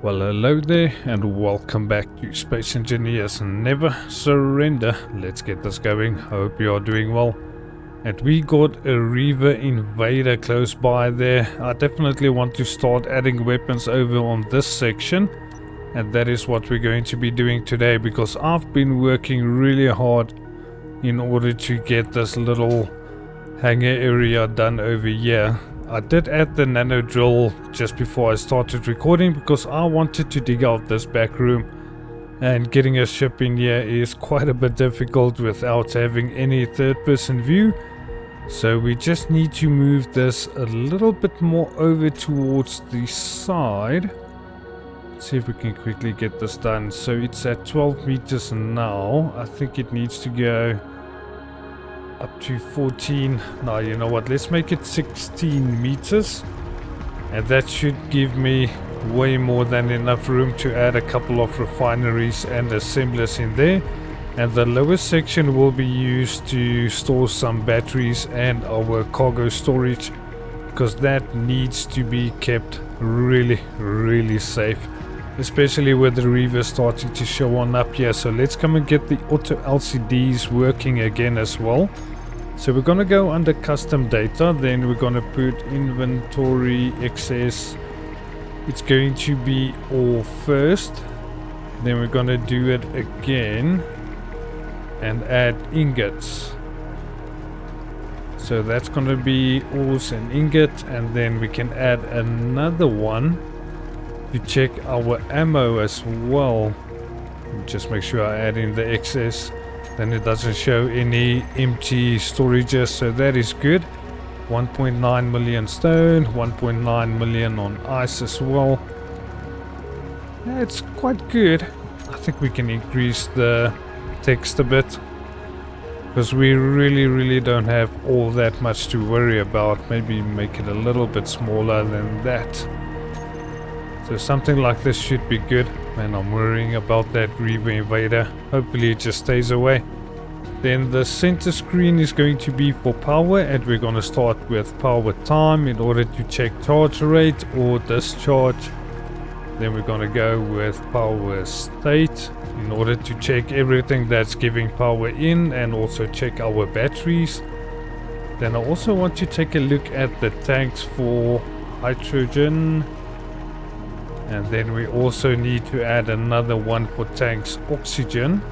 Well, hello there and welcome back to Space Engineers Never Surrender. Let's get this going. Hope you are doing well. And we got a Reaver Invader close by there. I definitely want to start adding weapons over on this section. And that is what we're going to be doing today, because I've been working really hard in order to get this little hangar area done over here. I did add the nano drill just before I started recording because I wanted to dig out this back room, and getting a ship in here is quite a bit difficult without having any third person view. So we just need to move this a little bit more over towards the side. Let's see if we can quickly get this done. So it's at 12 meters now. I think it needs to go up to 14. Now, you know what, let's make it 16 meters, and that should give me way more than enough room to add a couple of refineries and assemblers in there. And the lower section will be used to store some batteries and our cargo storage, because that needs to be kept really safe, especially with the Reaver starting to show on up here. So let's come and get the auto LCDs working again as well. So we're going to go under custom data, then we're going to put inventory excess. It's going to be all first, then we're going to do it again and add ingots. So that's going to be ores and ingot, and then we can add another one to check our ammo as well. Just make sure I add in the excess, then it doesn't show any empty storages, so that is good. 1.9 million stone, 1.9 million on ice as well. Yeah, it's quite good. I think we can increase the text a bit, because we really don't have all that much to worry about. Maybe make it a little bit smaller than that. So something like this should be good. Man, I'm worrying about that Reaver Invader. Hopefully it just stays away. Then the center screen is going to be for power, and we're going to start with power time in order to check charge rate or discharge. Then we're going to go with power state in order to check everything that's giving power in, and also check our batteries. Then I also want to take a look at the tanks for hydrogen. And then we also need to add another one for tanks oxygen.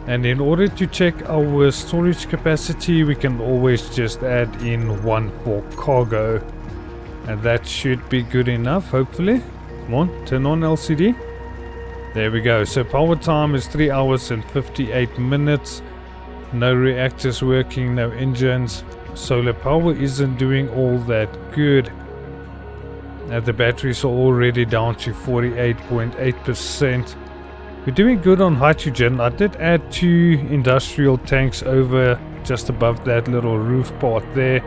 And in order to check our storage capacity, we can always just add in one for cargo. And that should be good enough, hopefully. Come on, turn on LCD. There we go. So power time is 3 hours and 58 minutes. No reactors working, no engines. Solar power isn't doing all that good. The batteries are already down to 48.8%. We're doing good on hydrogen. I did add 2 industrial tanks over just above that little roof part there.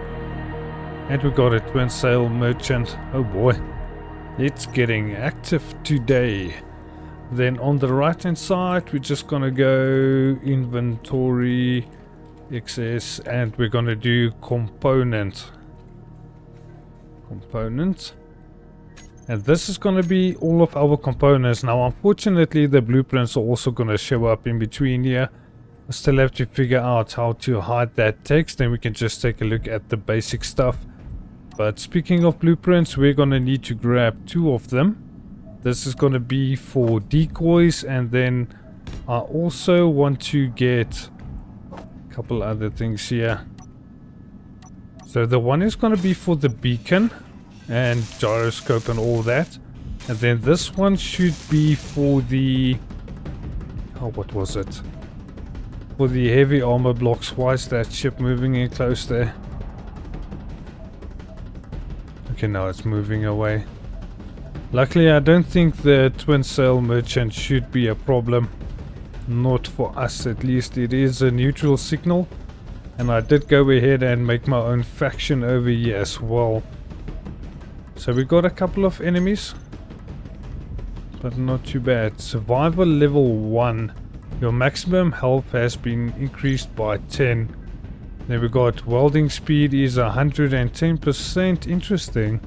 And we got a twin sail merchant. Oh boy, it's getting active today. Then on the right hand side, we're just gonna go inventory excess, and we're gonna do component. And this is going to be all of our components. Now, unfortunately, the blueprints are also going to show up in between here. I still have to figure out how to hide that text. Then we can just take a look at the basic stuff. But speaking of blueprints, we're going to need to grab 2 of them. This is going to be for decoys. And then I also want to get a couple other things here. So the one is going to be for the beacon and gyroscope and all that, and then this one should be for the what was it, for the heavy armor blocks. Why is that ship moving in close there? Okay, now it's moving away. Luckily I don't think the twin sail merchant should be a problem, not for us at least. It is a neutral signal, and I did go ahead and make my own faction over here as well. So we got a couple of enemies, but not too bad. Survival level 1. Your maximum health has been increased by 10. Then we got welding speed is 110%. Interesting.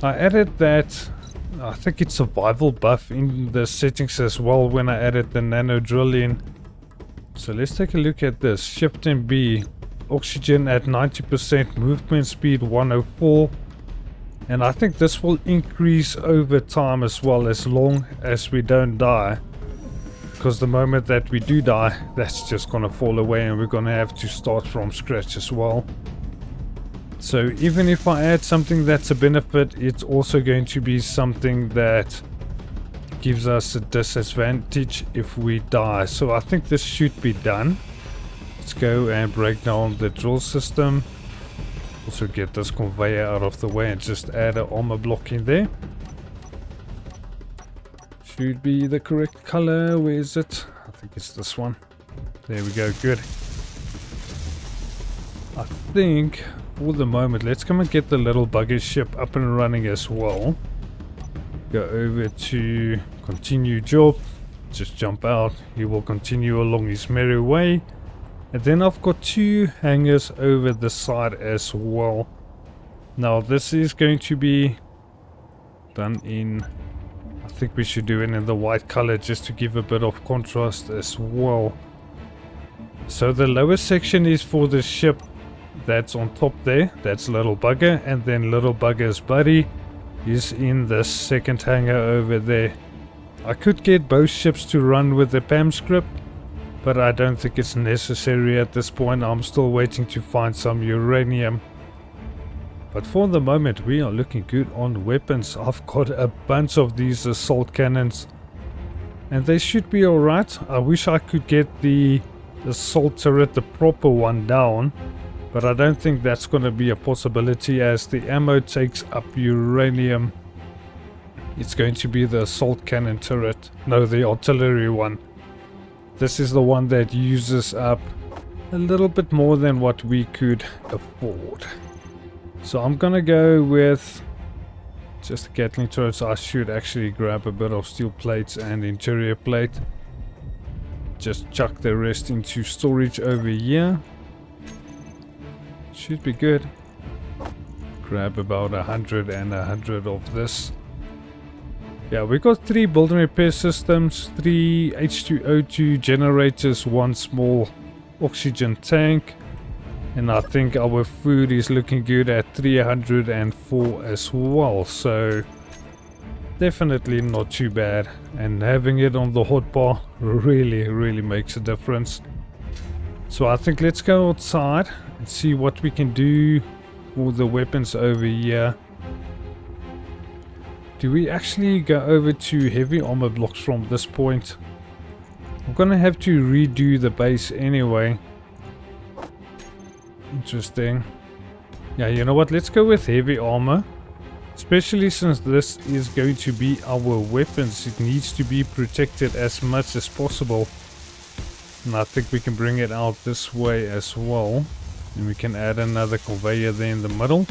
I added that I think it's survival buff in the settings as well when I added the nano drill in. So let's take a look at this. Shift and B. Oxygen at 90%, movement speed 104. And I think this will increase over time as well, as long as we don't die. Because the moment that we do die, that's just going to fall away and we're going to have to start from scratch as well. So even if I add something that's a benefit, it's also going to be something that gives us a disadvantage if we die. So I think this should be done. Let's go and break down the drill system. Also get this conveyor out of the way and just add an armor block in there. Should be the correct color. Where is it? I think it's this one. There we go. Good. I think for the moment, let's come and get the little bugger ship up and running as well. Go over to continue job. Just jump out. He will continue along his merry way. And then I've got 2 hangars over the side as well. Now this is going to be done in... I think we should do it in the white color just to give a bit of contrast as well. So the lower section is for the ship that's on top there. That's Little Bugger. And then Little Bugger's buddy is in the second hangar over there. I could get both ships to run with the PAM script, but I don't think it's necessary at this point. I'm still waiting to find some uranium. But for the moment we are looking good on weapons. I've got a bunch of these assault cannons and they should be alright. I wish I could get the assault turret, the proper one, down, but I don't think that's going to be a possibility as the ammo takes up uranium. It's going to be the assault cannon turret. No, the artillery one. This is the one that uses up a little bit more than what we could afford. So I'm gonna go with just a Gatling turret. So I should actually grab a bit of steel plates and interior plate. Just chuck the rest into storage over here. Should be good. Grab about 100 and 100 of this. Yeah, we got 3 build and repair systems, 3 H2O2 generators, 1 small oxygen tank. And I think our food is looking good at 304 as well. So definitely not too bad. And having it on the hotbar really makes a difference. So I think let's go outside and see what we can do for the weapons over here. Do we actually go over to heavy armor blocks from this point? I'm gonna have to redo the base anyway. Interesting. Yeah, you know what? Let's go with heavy armor. Especially since this is going to be our weapons. It needs to be protected as much as possible. And I think we can bring it out this way as well. And we can add another conveyor there in the middle.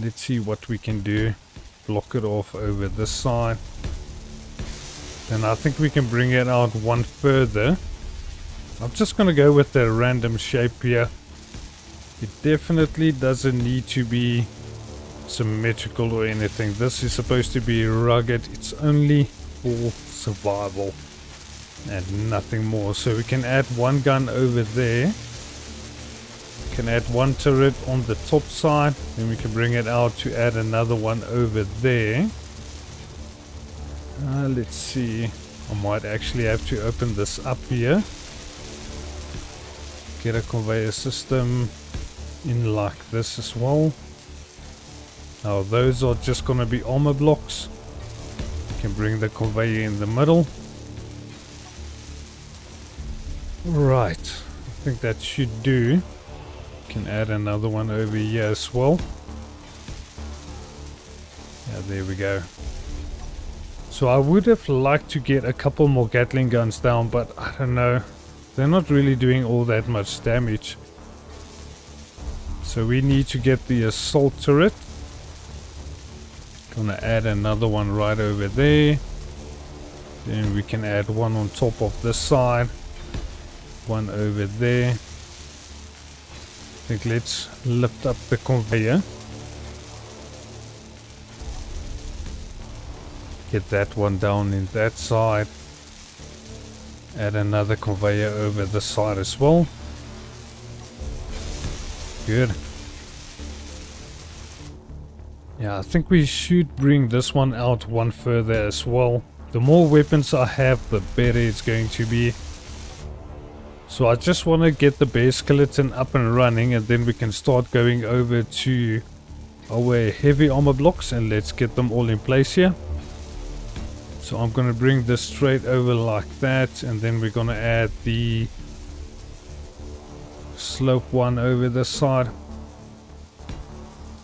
Let's see what we can do. Block it off over this side. Then I think we can bring it out one further. I'm just going to go with the random shape here. It definitely doesn't need to be symmetrical or anything. This is supposed to be rugged. It's only for survival and nothing more. So we can add one gun over there. We can add one turret on the top side. Then we can bring it out to add another one over there. Let's see. I might actually have to open this up here. Get a conveyor system in like this as well. Now those are just going to be armor blocks. You can bring the conveyor in the middle. Right, I think that should do. Can add another one over here as well. Yeah, there we go. So I would have liked to get a couple more Gatling guns down, but I don't know. They're not really doing all that much damage. So we need to get the assault turret. Gonna add another one right over there. Then we can add one on top of this side. One over there. I think let's lift up the conveyor. Get that one down in that side. Add another conveyor over the side as well. Good. Yeah, I think we should bring this one out one further as well. The more weapons I have, the better it's going to be. So I just want to get the bear skeleton up and running, and then we can start going over to our heavy armor blocks, and let's get them all in place here. So I'm going to bring this straight over like that, and then we're going to add the slope one over this side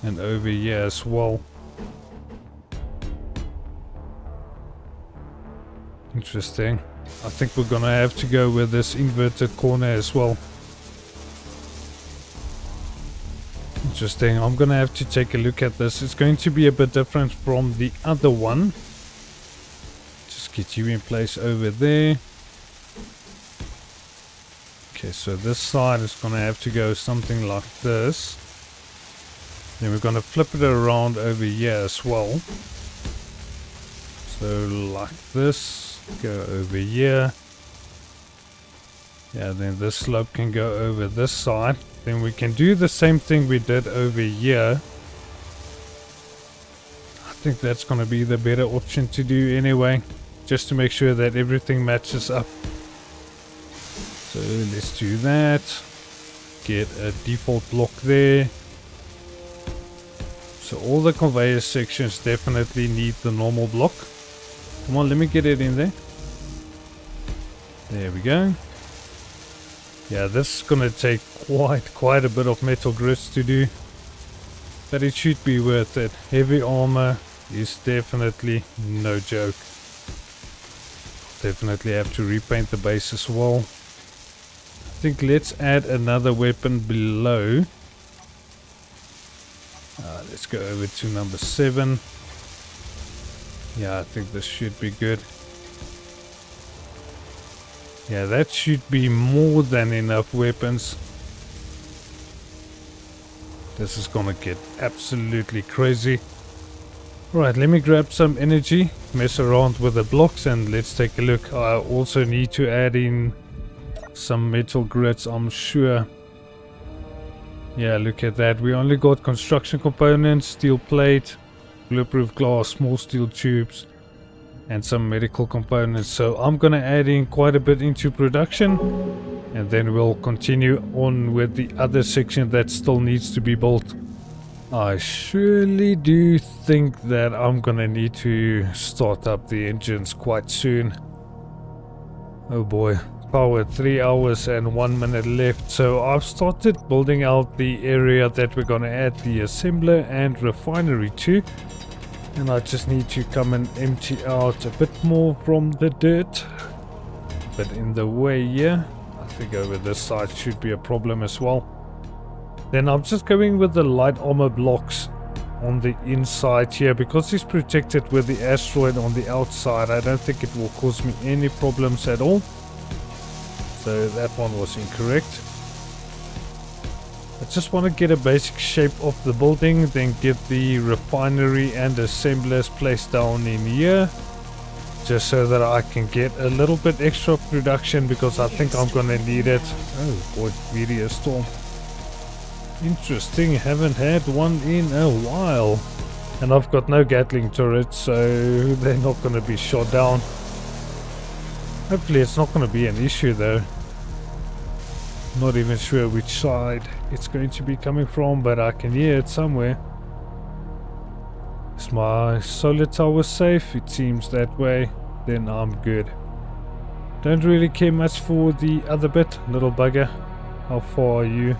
and over here as well. Interesting. I think we're going to have to go with this inverted corner as well. Interesting. I'm going to have to take a look at this. It's going to be a bit different from the other one. Just get you in place over there. Okay, so this side is going to have to go something like this. Then we're going to flip it around over here as well. So like this, go over here. Yeah, then this slope can go over this side. Then we can do the same thing we did over here. I think that's going to be the better option to do anyway, just to make sure that everything matches up. So let's do that. Get a default block there. So all the conveyor sections definitely need the normal block. Come on, let me get it in there. There we go. Yeah, this is gonna take quite a bit of metal grids to do, but it should be worth it. Heavy armor is definitely no joke. Definitely have to repaint the base as well. I think let's add another weapon below. Let's go over to number 7. Yeah, I think this should be good. Yeah, that should be more than enough weapons. This is gonna get absolutely crazy. Right, let me grab some energy, mess around with the blocks, and let's take a look. I also need to add in some metal grids, I'm sure. Yeah, look at that. We only got construction components, steel plate, bulletproof glass, small steel tubes, and some medical components. So I'm gonna add in quite a bit into production, and then we'll continue on with the other section that still needs to be built. I surely do think that I'm gonna need to start up the engines quite soon. Oh boy. Power 3 hours and 1 minute left. So I've started building out the area that we're gonna add the assembler and refinery to. And I just need to come and empty out a bit more from the dirt. But in the way here, I think over this side should be a problem as well. Then I'm just going with the light armor blocks on the inside here, because it's protected with the asteroid on the outside. I don't think it will cause me any problems at all. So that one was incorrect. I just want to get a basic shape of the building, then get the refinery and assemblers placed down in here, just so that I can get a little bit extra production, because I think I'm gonna need it. Oh boy, meteor storm. Interesting, haven't had one in a while. And I've got no Gatling turrets, so they're not gonna be shot down. Hopefully it's not gonna be an issue though. Not even sure which side it's going to be coming from, but I can hear it somewhere. Is my solar tower safe? It seems that way. Then I'm good. Don't really care much for the other bit, little bugger. How far are you?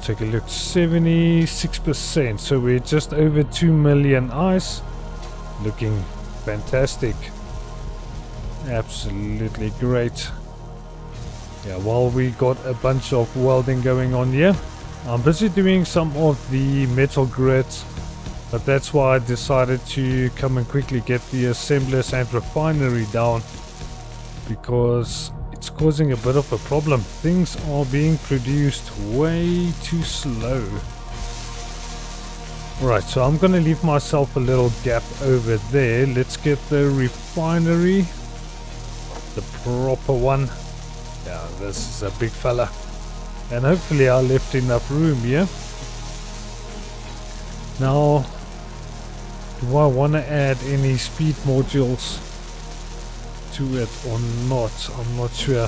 Take a look. 76%. So we're just over 2 million eyes. Looking fantastic. Absolutely great. Yeah, while we got a bunch of welding going on here, I'm busy doing some of the metal grids, but that's why I decided to come and quickly get the assemblers and refinery down, because it's causing a bit of a problem. Things are being produced way too slow. Right, so I'm gonna leave myself a little gap over there. Let's get the refinery, the proper one. Yeah, this is a big fella. And hopefully I left enough room here. Now, do I want to add any speed modules to it or not? I'm not sure.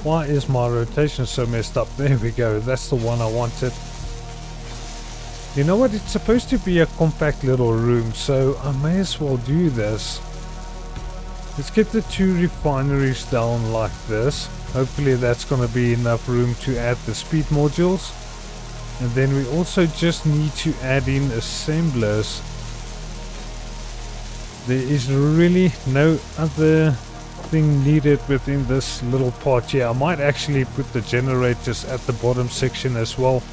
Why is my rotation so messed up? There we go, that's the one I wanted. You know what, it's supposed to be a compact little room, so I may as well do this. Let's get the 2 refineries down like this. Hopefully that's going to be enough room to add the speed modules. And then we also just need to add in assemblers. There is really no other thing needed within this little part here. I might actually put the generators at the bottom section as well.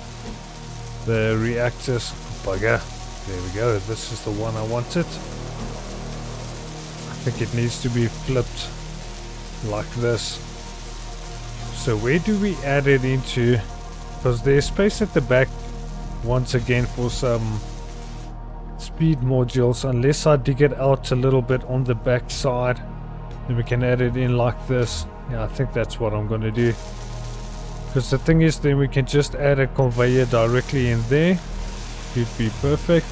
The reactors. Bugger. There we go. This is the one I wanted. I think it needs to be flipped like this. So where do we add it into? Because there's space at the back once again for some speed modules, unless I dig it out a little bit on the back side, then we can add it in like this. Yeah, I think that's what I'm going to do, because the thing is, then we can just add a conveyor directly in there. It'd be perfect.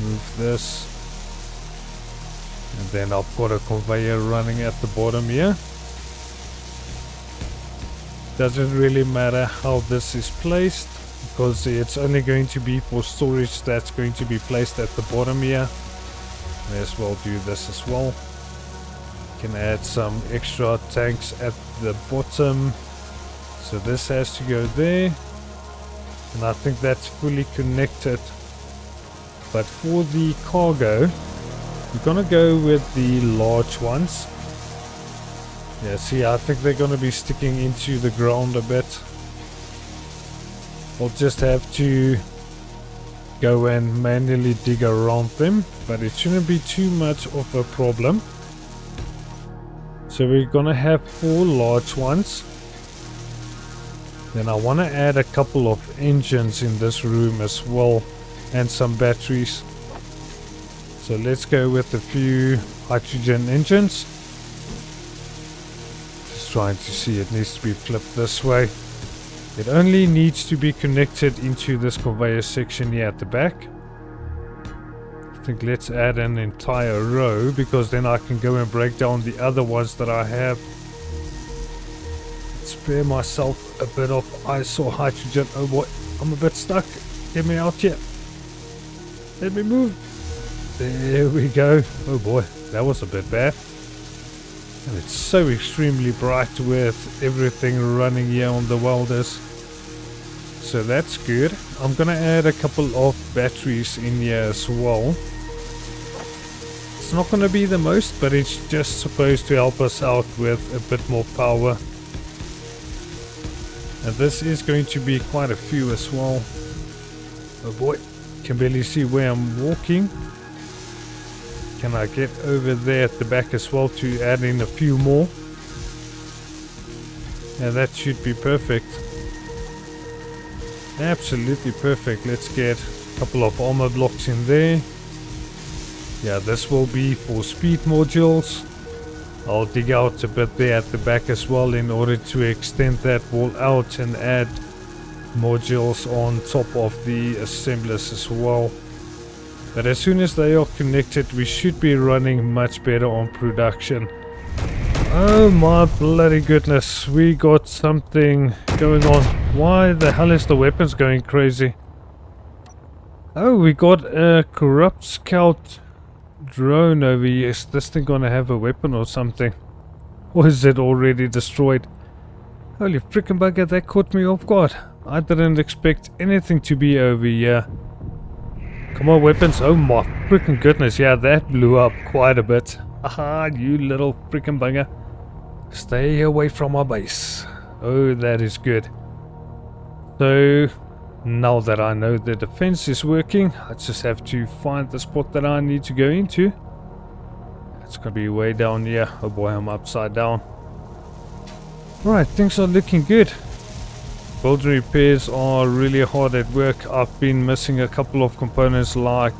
Remove this, and then I've got a conveyor running at the bottom here. Doesn't really matter how this is placed, because it's only going to be for storage that's going to be placed at the bottom here. May as well do this as well. Can add some extra tanks at the bottom. So this has to go there. And I think that's fully connected. But for the cargo, we're gonna go with the large ones. Yeah, see, I think they're going to be sticking into the ground a bit. We'll just have to go and manually dig around them, but it shouldn't be too much of a problem. So we're going to have 4 large ones. Then I want to add a couple of engines in this room as well, and some batteries. So let's go with a few hydrogen engines. Trying to see, it needs to be flipped this way. It only needs to be connected into this conveyor section here at the back. I think let's add an entire row, because then I can go and break down the other ones that I have. Spare myself a bit of ice or hydrogen. Oh boy, I'm a bit stuck. Get me out here. Let me move. There we go. Oh boy, that was a bit bad. And it's so extremely bright with everything running here on the welders. So that's good. I'm gonna add a couple of batteries in here as well. It's not gonna be the most, but it's just supposed to help us out with a bit more power. And this is going to be quite a few as well. Oh boy, can barely see where I'm walking. Can I get over there at the back as well to add in a few more? Yeah, that should be perfect. Absolutely perfect. Let's get a couple of armor blocks in there. Yeah, this will be for speed modules. I'll dig out a bit there at the back as well in order to extend that wall out and add modules on top of the assemblers as well. But as soon as they are connected, we should be running much better on production. Oh my bloody goodness, we got something going on. Why the hell is the weapons going crazy? Oh, we got a corrupt scout drone over here. Is this thing gonna have a weapon or something? Or is it already destroyed? Holy freaking bugger, that caught me off guard. I didn't expect anything to be over here. Come on, weapons. Oh my freaking goodness. Yeah, that blew up quite a bit. Aha, you little freaking bugger. Stay away from our base. Oh, that is good. So, now that I know the defense is working, I just have to find the spot that I need to go into. It's gonna be way down here. Oh boy, I'm upside down. Right, things are looking good. build and repairs are really hard at work. I've been missing a couple of components like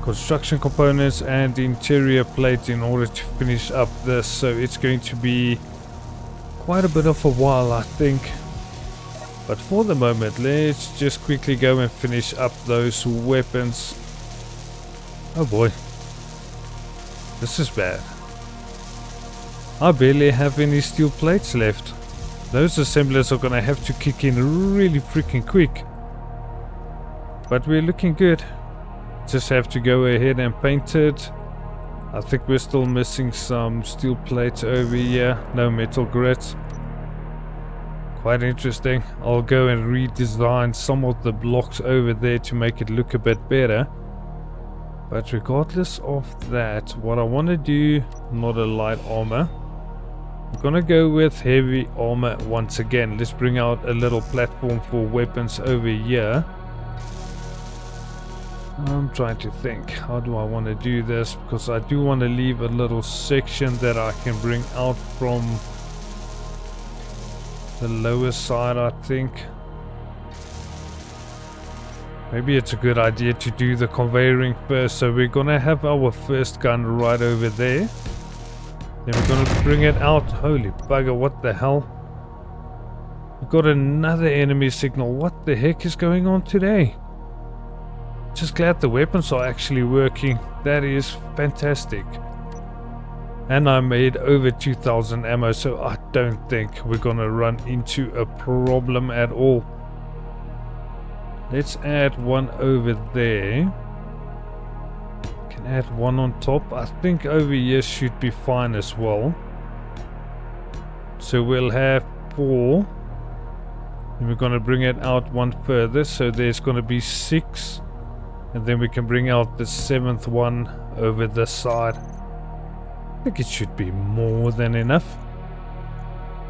construction components and interior plates in order to finish up this, so it's going to be quite a bit of a while, I think. But for the moment, let's just quickly go and finish up those weapons. Oh boy, this is bad. I barely have any steel plates left. Those assemblers are gonna have to kick in really freaking quick. But we're looking good. Just have to go ahead and paint it. I think we're still missing some steel plates over here. No metal grits. Quite interesting. I'll go and redesign some of the blocks over there to make it look a bit better. But regardless of that, what I want to do, not a light armor. I'm gonna go with heavy armor once again. Let's bring out a little platform for weapons over here. I'm trying to think, how do I want to do this? Because I do want to leave a little section that I can bring out from the lower side, I think. Maybe it's a good idea to do the conveying first. So we're gonna have our first gun right over there. Then we're gonna bring it out. Holy bugger, what the hell? We've got another enemy signal. What the heck is going on today? Just glad the weapons are actually working. That is fantastic. And I made over 2,000 ammo, so I don't think we're gonna run into a problem at all. Let's add one over there. Can add one on top. I think over here should be fine as well. So we'll have 4. And we're gonna bring it out one further, so there's gonna be 6. And then we can bring out the 7th one over this side. I think it should be more than enough.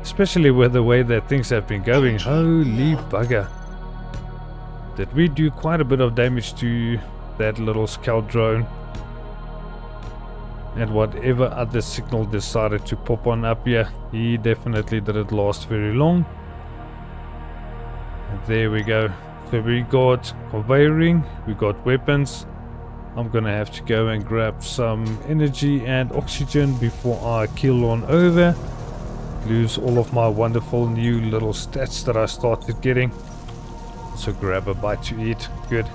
Especially with the way that things have been going. Holy bugger. Did we do quite a bit of damage to that little scout drone? And whatever other signal decided to pop on up here, he definitely didn't last very long. And there we go. So we got conveying, we got weapons. I'm gonna have to go and grab some energy and oxygen before I kill on over. Lose all of my wonderful new little stats that I started getting. So grab a bite to eat. Good.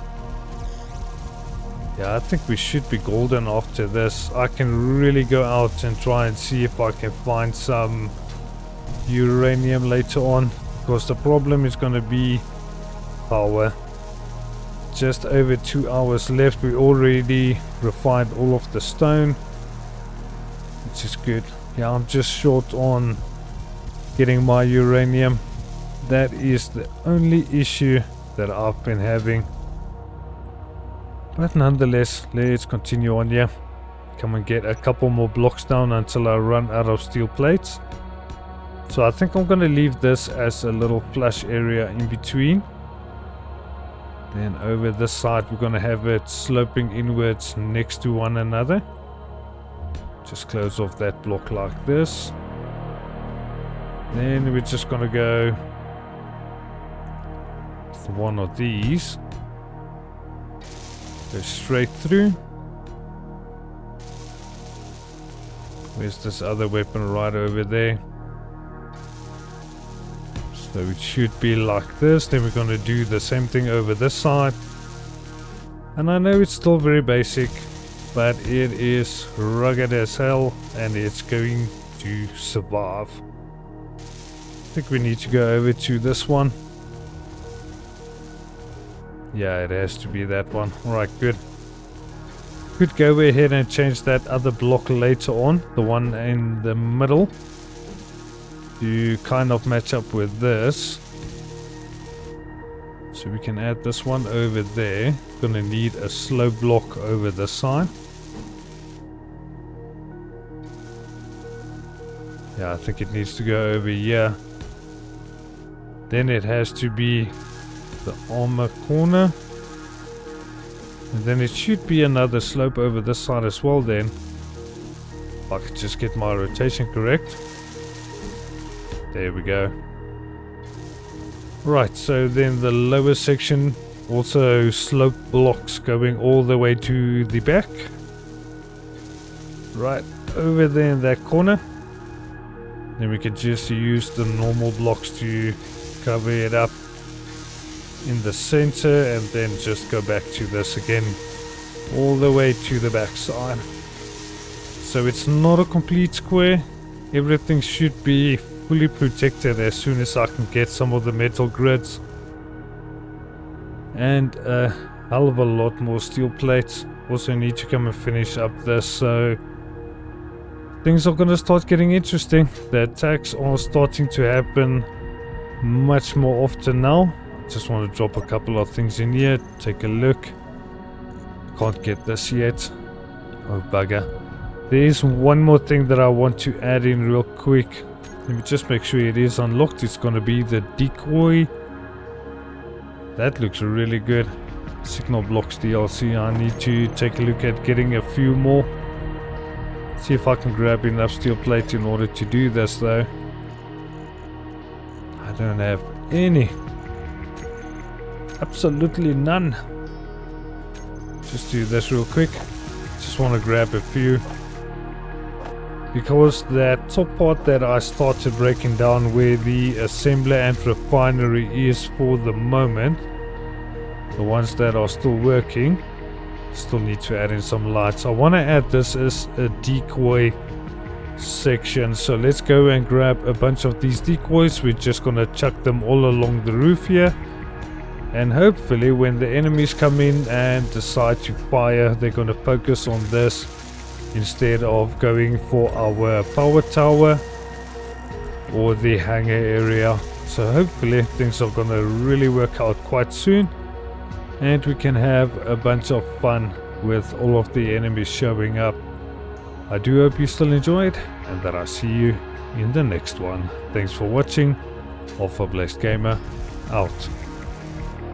Yeah, I think we should be golden after this. I can really go out and try and see if I can find some uranium later on. Because the problem is gonna be power. Just over 2 hours left. We already refined all of the stone, which is good. Yeah, I'm just short on getting my uranium. That is the only issue that I've been having. But nonetheless, let's continue on here. Come and get a couple more blocks down until I run out of steel plates. So I think I'm going to leave this as a little flush area in between. Then over this side we're going to have it sloping inwards next to one another. Just close off that block like this. Then we're just going to go with one of these. Go straight through. Where's this other weapon? Right over there. So it should be like this. Then we're going to do the same thing over this side. And I know it's still very basic, but it is rugged as hell and it's going to survive. I think we need to go over to this one. Yeah, it has to be that one. Alright, good. Could go ahead and change that other block later on, the one in the middle, to kind of match up with this. So we can add this one over there. Gonna need a slow block over this side. Yeah, I think it needs to go over here. Then it has to be the armor corner. And then it should be another slope over this side as well then. If I could just get my rotation correct. There we go. Right, so then the lower section also slope blocks going all the way to the back. Right over there in that corner. Then we can just use the normal blocks to cover it up in the center, and then just go back to this again all the way to the back side. So it's not a complete square. Everything should be fully protected as soon as I can get some of the metal grids and a hell of a lot more steel plates. Also need to come and finish up this, so things are gonna start getting interesting. The attacks are starting to happen much more often now. I just want to drop a couple of things in here. Take a look. Can't get this yet. Oh bugger. There's one more thing that I want to add in real quick. Let me just make sure it is unlocked. It's gonna be the decoy. That looks really good. Signal blocks DLC. I need to take a look at getting a few more. See if I can grab enough steel plate in order to do this though. I don't have any. Absolutely none. Just do this real quick. Just want to grab a few. Because that top part that I started breaking down where the assembler and refinery is for the moment. The ones that are still working. Still need to add in some lights. I want to add this as a decoy section. So let's go and grab a bunch of these decoys. We're just going to chuck them all along the roof here. And hopefully when the enemies come in and decide to fire, they're going to focus on this instead of going for our power tower or the hangar area. So hopefully things are going to really work out quite soon. And we can have a bunch of fun with all of the enemies showing up. I do hope you still enjoyed and that I see you in the next one. Thanks for watching. Alpha Blessed Gamer out.